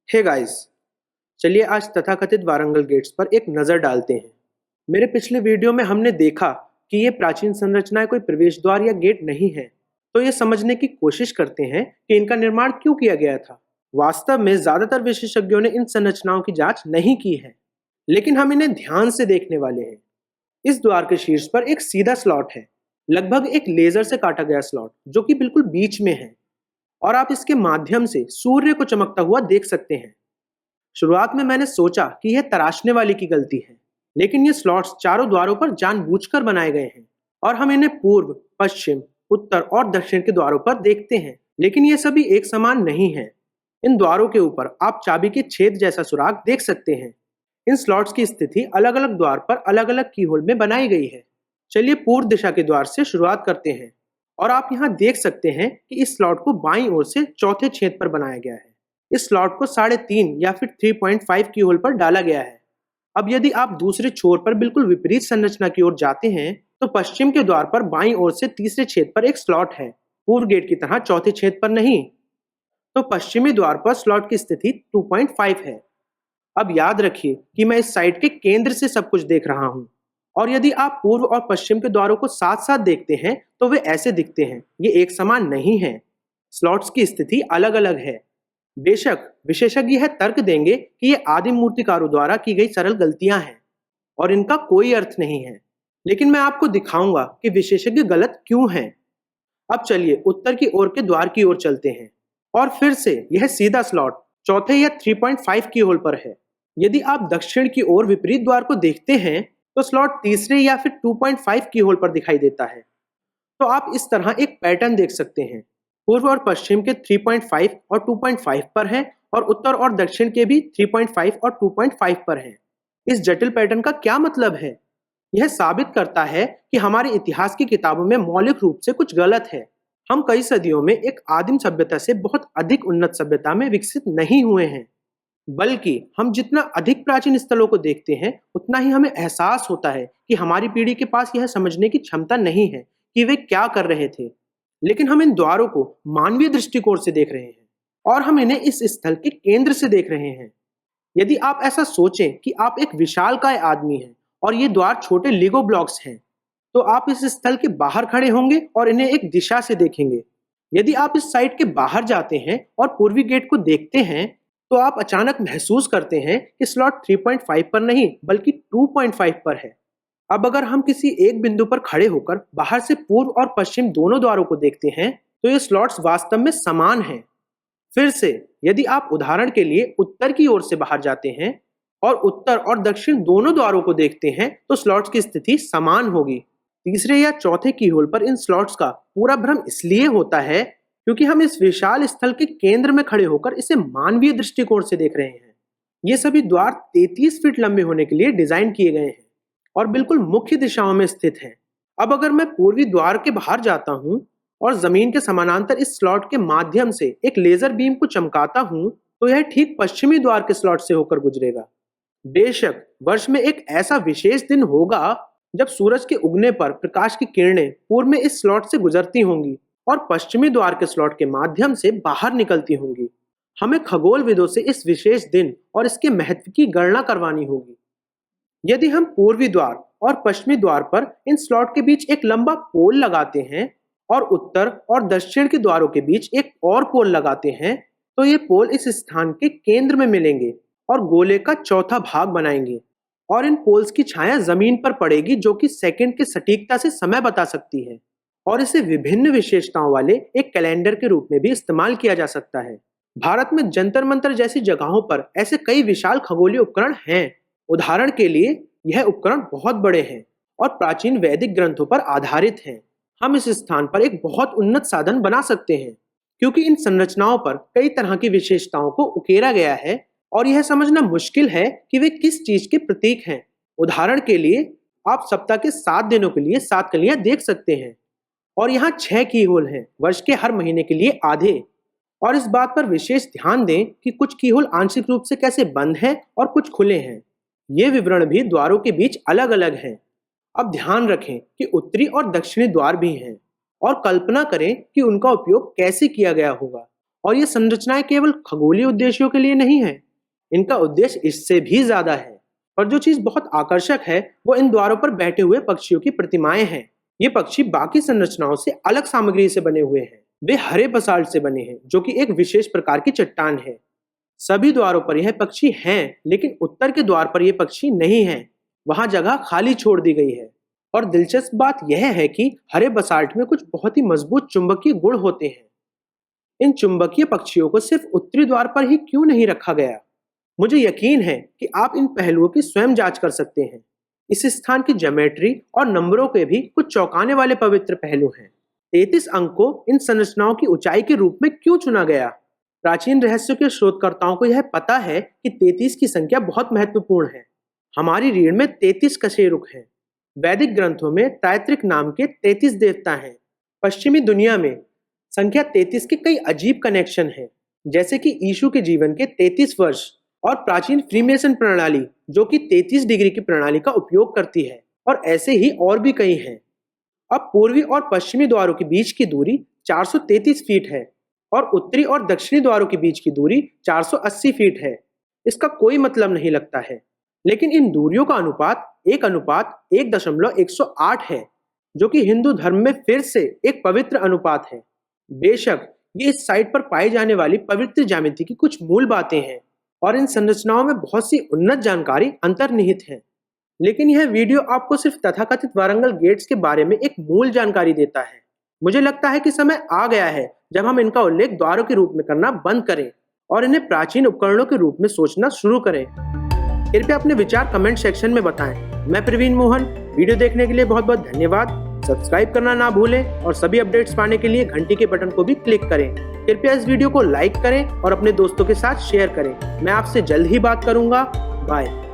Hey guys, चलिए आज तथाकथित वारंगल गेट्स पर एक नज़र डालते हैं। मेरे पिछले वीडियो में हमने देखा कि ये प्राचीन संरचनाएं कोई प्रवेश द्वार या गेट नहीं है। तो ये समझने की कोशिश करते हैं कि इनका निर्माण क्यों किया गया था। वास्तव में ज्यादातर विशेषज्ञों ने इन संरचनाओं की जांच नहीं की है, लेकिन हम इन्हें ध्यान से देखने वाले हैं। इस द्वार के शीर्ष पर एक सीधा स्लॉट है, लगभग एक लेजर से काटा गया स्लॉट जो कि बिल्कुल बीच में है, और आप इसके माध्यम से सूर्य को चमकता हुआ देख सकते हैं। शुरुआत में मैंने सोचा कि यह तराशने वाले की गलती है, लेकिन ये स्लॉट्स चारों द्वारों पर जानबूझकर बनाए गए हैं और हम इन्हें पूर्व, पश्चिम, उत्तर और दक्षिण के द्वारों पर देखते हैं। लेकिन ये सभी एक समान नहीं है। इन द्वारों के ऊपर आप चाबी के छेद जैसा सुराग देख सकते हैं। इन स्लॉट्स की स्थिति अलग अलग द्वार पर अलग अलग कीहोल में बनाई गई है। चलिए पूर्व दिशा के द्वार से शुरुआत करते हैं, और आप यहाँ देख सकते हैं कि इस स्लॉट को बाईं ओर से चौथे छेद पर बनाया गया है। इस स्लॉट को 3.5 या फिर 3.5 की होल पर डाला गया है। अब यदि आप दूसरे छोर पर बिल्कुल विपरीत संरचना की ओर जाते हैं तो पश्चिम के द्वार पर बाईं ओर से तीसरे छेद पर एक स्लॉट है, पूर्व गेट की तरह चौथे छेद पर नहीं। तो पश्चिमी द्वार पर स्लॉट की स्थिति 2.5 है। अब याद रखिए कि मैं इस साइड के केंद्र से सब कुछ देख रहा हूं, और यदि आप पूर्व और पश्चिम के द्वारों को साथ साथ देखते हैं तो वे ऐसे दिखते हैं। ये एक समान नहीं है। स्लॉट्स की स्थिति अलग अलग है। बेशक विशेषज्ञ यह तर्क देंगे कि ये आदिम मूर्तिकारों द्वारा की गई सरल गलतियां हैं और इनका कोई अर्थ नहीं है, लेकिन मैं आपको दिखाऊंगा कि विशेषज्ञ गलत क्यों हैं। अब चलिए उत्तर की ओर के द्वार की ओर चलते हैं, और फिर से यह सीधा स्लॉट चौथे या 3.5 की होल पर है। यदि आप दक्षिण की ओर विपरीत द्वार को देखते हैं तो स्लॉट तीसरे या फिर 2.5 की होल पर दिखाई देता है। तो आप इस तरह एक पैटर्न देख सकते हैं। पूर्व और पश्चिम के 3.5 और 2.5 पर हैं, और उत्तर और दक्षिण के भी 3.5 और 2.5 पर हैं। इस जटिल पैटर्न का क्या मतलब है? यह साबित करता है कि हमारे इतिहास की किताबों में मौलिक रूप से कुछ गलत है। हम कई सदियों में एक आदिम सभ्यता से बहुत अधिक उन्नत सभ्यता में विकसित नहीं हुए हैं, बल्कि हम जितना अधिक प्राचीन स्थलों को देखते हैं उतना ही हमें एहसास होता है कि हमारी पीढ़ी के पास यह समझने की क्षमता नहीं है कि वे क्या कर रहे थे। लेकिन हम इन द्वारों को मानवीय दृष्टिकोण से देख रहे हैं, और हम इन्हें इस स्थल के केंद्र से देख रहे हैं। यदि आप ऐसा सोचें कि आप एक विशालकाय आदमी हैं और ये द्वार छोटे लीगो ब्लॉक्स हैं, तो आप इस स्थल के बाहर खड़े होंगे और इन्हें एक दिशा से देखेंगे। यदि आप इस साइड के बाहर जाते हैं और पूर्वी गेट को देखते हैं तो आप अचानक महसूस करते हैं कि स्लॉट 3.5 पर नहीं बल्कि 2.5 पर है। अब अगर हम किसी एक बिंदु पर खड़े होकर बाहर से पूर्व और पश्चिम दोनों द्वारों को देखते हैं तो ये स्लॉट्स वास्तव में समान हैं। फिर से यदि आप उदाहरण के लिए उत्तर की ओर से बाहर जाते हैं और उत्तर और दक्षिण दोनों द्वारों को देखते हैं तो स्लॉट्स की स्थिति समान होगी। तीसरे या चौथे की होल पर इन स्लॉट्स का पूरा भ्रम इसलिए होता है क्योंकि हम इस विशाल स्थल के केंद्र में खड़े होकर इसे मानवीय दृष्टिकोण से देख रहे हैं। ये सभी द्वार 33 फीट लंबे होने के लिए डिजाइन किए गए हैं और बिल्कुल मुख्य दिशाओं में स्थित हैं। अब अगर मैं पूर्वी द्वार के बाहर जाता हूं और जमीन के समानांतर इस स्लॉट के माध्यम से एक लेजर बीम को चमकाता हूं तो यह ठीक पश्चिमी द्वार के स्लॉट से होकर गुजरेगा। बेशक वर्ष में एक ऐसा विशेष दिन होगा जब सूरज के उगने पर प्रकाश की किरणें पूर्व में इस स्लॉट से गुजरती होंगी और पश्चिमी द्वार के स्लॉट के माध्यम से बाहर निकलती होंगी। हमें खगोलविदों से इस विशेष दिन और इसके महत्व की गणना करवानी होगी। यदि हम पूर्वी द्वार और पश्चिमी द्वार पर इन स्लॉट के बीच एक लंबा पोल लगाते हैं और उत्तर और दक्षिण के द्वारों के बीच एक और पोल लगाते हैं तो ये पोल इस स्थान के केंद्र में मिलेंगे और गोले का चौथा भाग बनाएंगे, और इन पोल्स की छाया जमीन पर पड़ेगी जो कि सेकंड की सटीकता से समय बता सकती है, और इसे विभिन्न विशेषताओं वाले एक कैलेंडर के रूप में भी इस्तेमाल किया जा सकता है। भारत में जंतर मंतर जैसी जगहों पर ऐसे कई विशाल खगोलीय उपकरण हैं। उदाहरण के लिए यह उपकरण बहुत बड़े हैं और प्राचीन वैदिक ग्रंथों पर आधारित हैं। हम इस स्थान पर एक बहुत उन्नत साधन बना सकते हैं क्योंकि इन संरचनाओं पर कई तरह की विशेषताओं को उकेरा गया है और यह समझना मुश्किल है कि वे किस चीज के प्रतीक हैं। उदाहरण के लिए आप सप्ताह के 7 दिनों के लिए 7 कलियां देख सकते हैं, और यहाँ 6 की होल हैं वर्ष के हर महीने के लिए आधे। और इस बात पर विशेष ध्यान दें कि कुछ की होल आंशिक रूप से कैसे बंद हैं और कुछ खुले हैं। ये विवरण भी द्वारों के बीच अलग अलग हैं। अब ध्यान रखें कि उत्तरी और दक्षिणी द्वार भी हैं, और कल्पना करें कि उनका उपयोग कैसे किया गया होगा। और ये संरचनाएं केवल खगोलीय उद्देश्यों के लिए नहीं है, इनका उद्देश्य इससे भी ज्यादा है। और जो चीज बहुत आकर्षक है वो इन द्वारों पर बैठे हुए पक्षियों की प्रतिमाएं हैं। ये पक्षी बाकी संरचनाओं से अलग सामग्री से बने हुए हैं। वे हरे बसाल्ट से बने हैं, जो कि एक विशेष प्रकार की चट्टान है। सभी द्वारों पर यह पक्षी हैं, लेकिन उत्तर के द्वार पर यह पक्षी नहीं है। वहां जगह खाली छोड़ दी गई है। और दिलचस्प बात यह है कि हरे बसाल्ट में कुछ बहुत ही मजबूत चुंबकीय गुण होते हैं। इन चुंबकीय पक्षियों को सिर्फ उत्तरी द्वार पर ही क्यों नहीं रखा गया? मुझे यकीन है कि आप इन पहलुओं की स्वयं जांच कर सकते हैं। इस स्थान की ज्योमेट्री और नंबरों के भी कुछ चौंकाने वाले पवित्र पहलू हैं। 33 अंक को इन संरचनाओं की ऊंचाई के रूप में क्यों चुना गया? प्राचीन रहस्यों के शोधकर्ताओं को यह पता है कि 33 की संख्या बहुत महत्वपूर्ण है। हमारी रीढ़ में 33 कशेरुक हैं। वैदिक ग्रंथों में तैत्रिक नाम के 33 देवता हैं। पश्चिमी दुनिया में संख्या 33 के कई अजीब कनेक्शन हैं, जैसे कि यीशु के जीवन के 33 वर्ष और प्राचीन फ्रीमेसन प्रणाली जो कि 33 डिग्री की प्रणाली का उपयोग करती है, और ऐसे ही और भी कई हैं। अब पूर्वी और पश्चिमी द्वारों के बीच की दूरी 433 फीट है और उत्तरी और दक्षिणी द्वारों के बीच की दूरी 480 फीट है। इसका कोई मतलब नहीं लगता है, लेकिन इन दूरियों का अनुपात 1:108 है, जो कि हिंदू धर्म में फिर से एक पवित्र अनुपात है। बेशक ये इस साइट पर पाई जाने वाली पवित्र ज्यामिति की कुछ मूल बातें हैं और इन संरचनाओं में बहुत सी उन्नत जानकारी अंतर्निहित है, लेकिन यह वीडियो आपको सिर्फ तथाकथित वारंगल गेट्स के बारे में एक मूल जानकारी देता है। मुझे लगता है कि समय आ गया है जब हम इनका उल्लेख द्वारों के रूप में करना बंद करें और इन्हें प्राचीन उपकरणों के रूप में सोचना शुरू करें। कृपया अपने विचार कमेंट सेक्शन में बताएं। मैं प्रवीण मोहन, वीडियो देखने के लिए बहुत बहुत धन्यवाद। सब्सक्राइब करना ना भूलें और सभी अपडेट्स पाने के लिए घंटी के बटन को भी क्लिक करें। कृपया इस वीडियो को लाइक करें और अपने दोस्तों के साथ शेयर करें। मैं आपसे जल्द ही बात करूंगा। बाय।